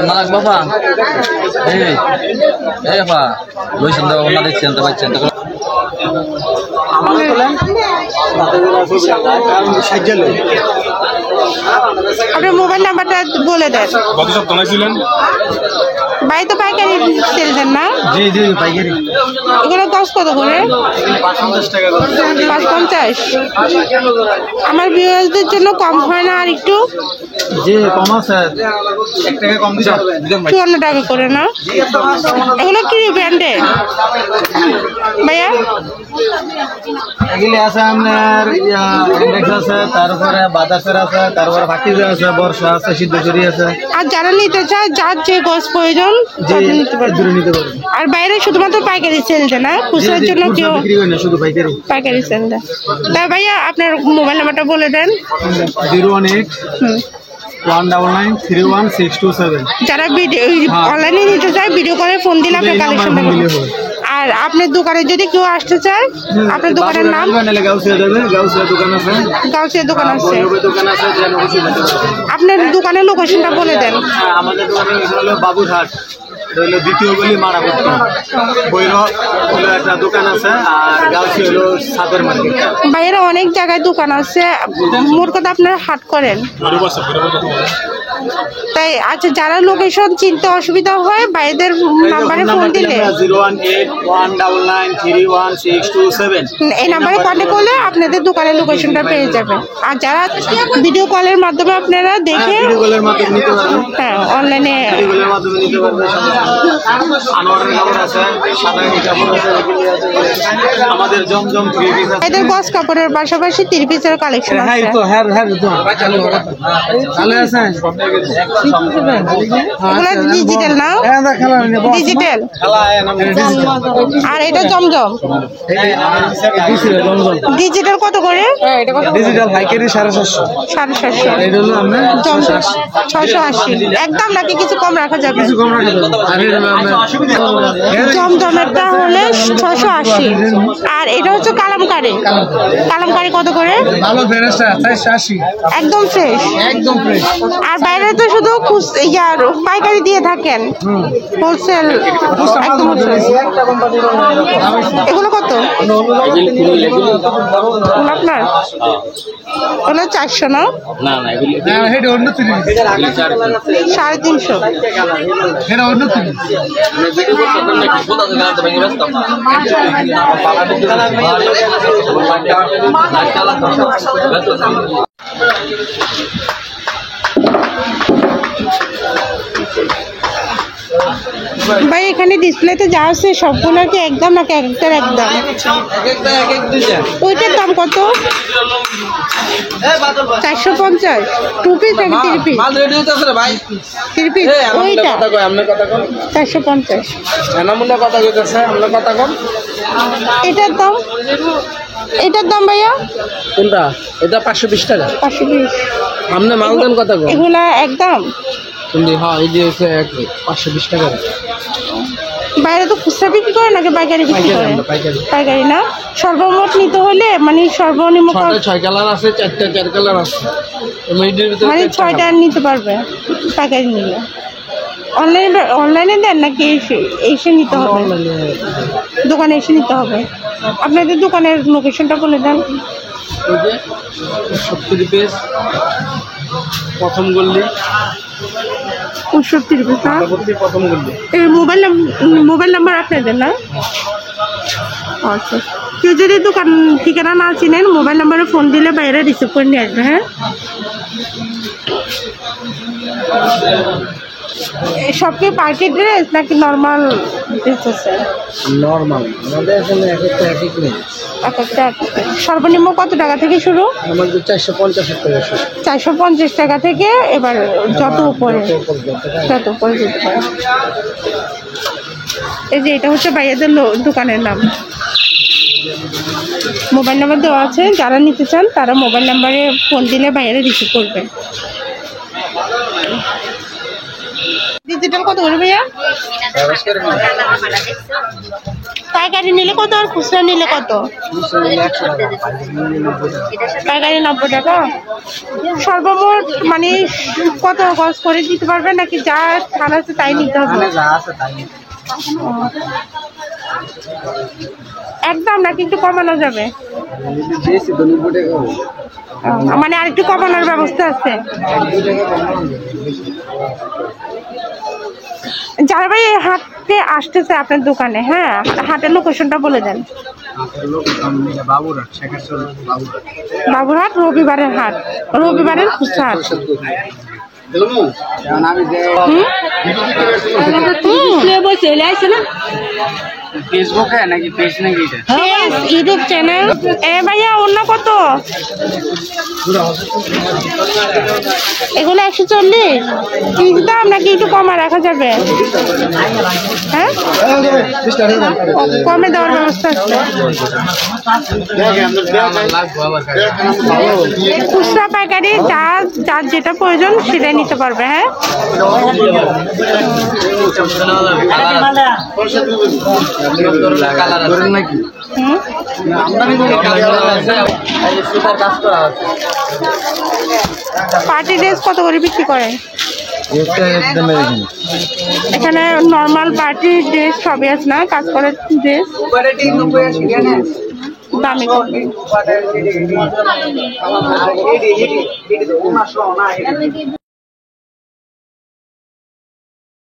মালাক বাবা এই বাবা লইছেন তো ওনা দেখছেন তো পাচ্ছেন তো আপনার মোবাইল নাম্বারটা বলে দেন। কত সপ্তাহ ছিলেন ভাই তো পাইকারি সেল দেন না? জি জি পাইকারি এগুলো দশ কত করে? 550। আমার ভিউয়ারদের জন্য কম হয় না আর একটু? জি কম আছে 1 টাকা কম দিলাম 54 টাকা করে না? এগুলো কি ব্র্যান্ডের ভাইয়া? এগুলি আছে আপনার ইন্ডেক্স আছে, তারপরে বাতাসের আছে, তারপরে ভাটিজা আছে, বর্ষা আছে, সিদ্ধেশ্বরী আছে। আর যারা নিতে চায় যার যে গছ প্রয়োজন নিতে পারবে। আর বাইরে শুধুমাত্র পাইকারি সেল দেয় না, খুচরার জন্য কেউ শুধু পাইকারি সেল দেয়। তাই ভাইয়া আপনার মোবাইল নাম্বারটা বলে দেন। 018 19931 যারা ভিডিও অনলাইনে নিতে চায় ভিডিও করে ফোন দিলে আপনার কালেকশন দেবেন। আর আপনার দোকানে যদি কেউ আসতে চায় আপনার দোকানের নাম? গাউসিয়া দোকান আছে। আপনার দোকানের লোকেশনটা বলে দেন। আমাদের দোকানের হলো বাবুরহাট, দ্বিতীয় গলি মারাপত্র বৈরব একটা দোকান আছে, আর গাউসি হলো সাদের মার্কেট। বাইরে অনেক জায়গায় দোকান আছে, মোট কথা আপনারা হাট করেন। তাই আচ্ছা, যারা লোকেশন চিনতে অসুবিধা হয় বাইরের নাম্বারে ফোন দিলে 01819316227 এই নাম্বারে কন্ট্যাক্ট করলে আপনাদের দোকানের লোকেশনটা পেয়ে যাবেন। আর যারা ভিডিও কলের মাধ্যমে আপনারা দেখে হ্যাঁ অনলাইনে আমাদের জমজম এদের গস কাপড়ের পাশাপাশি 3 পিসের কালেকশন আছে। এগুলো ডিজিটাল না? ডিজিটাল। আর এটা জমজম ডিজিটাল কত করে? ডিজিটাল পাইকারি 750। 750। এটা হলো আমরা জমজম 680 একদম, নাকি কিছু কম রাখা যাবে? কিছু কম রাখা যাবে। জমজমেরটা হলে 680। আর এটা হচ্ছে কালামকারি। কালামকারি কত করে? ভালো ফ্রেশটা 480 একদম ফ্রেশ। একদম ফ্রেশ। আর বাইরে তো শুধু পাইকারি দিয়ে থাকেন, হোলসেল একদম হোলসেল। এগুলো কত আপনার? ওগুলো 400 না? না না এগুলি এটা অন্য 350। এটা অন্য ভাই এখানে ডিসপ্লেতে যা আছে সবগুলো কি একদম নাকি একটার একদম? ওইটার দাম কত? 450। 2 পিস নাকি 3 পিস? 3 পিস। ওইটা 450। এটার দাম? এটার দাম ভাইয়া কোনটা? এটা 520 টাকা। 520। আপনি মাল দেন কত গো? এগুলা একদম হ্যাঁ এই যে 520 টাকা। বাইরে তো খুচরা বিক্রি করে নাকি পাইকারি বিক্রি করে? পাইকারি না? সর্বমোট নিতে হলে মানে সর্বনিম্ন 6 কালার আছে, 4 কালার আছে, মানে 6টা নিতে পারবে পাইকারি নিলে। অনলাইনে দেন নাকি এসে নিতে হবে? দোকানে এসে নিতে হবে। আপনাদের দোকানের লোকেশনটা বলে দেন। 70 পিস প্রথম গল্লি 65 পিস না? প্রথম গল্লি। এই মোবাইল নাম্বার আপনাদের না? আচ্ছা, কেউ যদি দোকান ঠিকানা না চিনেন মোবাইল নাম্বারে ফোন দিলে বাইরে রিসিভ করে নিয়ে আসবে। হ্যাঁ, সব কি পার্টি ড্রেস নাকি নর্মাল ড্রেস আছে? নর্মাল আমাদের এখানে একটা এক নেই। সর্বনিম্ন কত টাকা থেকে শুরু? আমাদের 450 টাকা শুরু। 450 টাকা থেকে এবার যত উপরে যেতে পারে। এই যে এটা হচ্ছে ভাইয়াদের দোকানের নাম। মোবাইল নাম্বার দেওয়া আছে, যারা নিতে চান তারা মোবাইল নাম্বারে ফোন দিলে ভাইয়ারা রিসিভ করবে। ডিজিটাল কত করে ভাইয়া? পাইকারি নিলে কত আর খুচরা নিলে কত? পাইকারি 90 টাকা। সর্বমোট মানে কত গজ করে দিতে পারবেন নাকি যা ধান আছে তাই নিতে হবে? একদম নাকি একটু কমানো যাবে? মানে আর একটু কমানোর ব্যবস্থা আছে? যারা ভাই হাটে আসতেছে আপনার দোকানে, হ্যাঁ হাটের লোকেশনটা বলে দেন। বাবুরহাট রবিবারের হাট, রবিবারের খুচরা হাট। ফেসবুকে নাকি পেজ নাকি ইউটিউব চ্যানেল। ভাইয়া অন্য কত? এগুলো 140 কি দাম নাকি একটু কমা রাখা যাবে? হ্যাঁ কমে দেওয়ার ব্যবস্থা আছে। খুচরা পাইকারি যার যেটা প্রয়োজন সেটাই নিতে পারবে। হ্যাঁ পার্টি ড্রেস কত করে বিক্রি করেন? এখানে নর্মাল পার্টি ড্রেস সবই আছে না, কাজ করার ড্রেস দামি।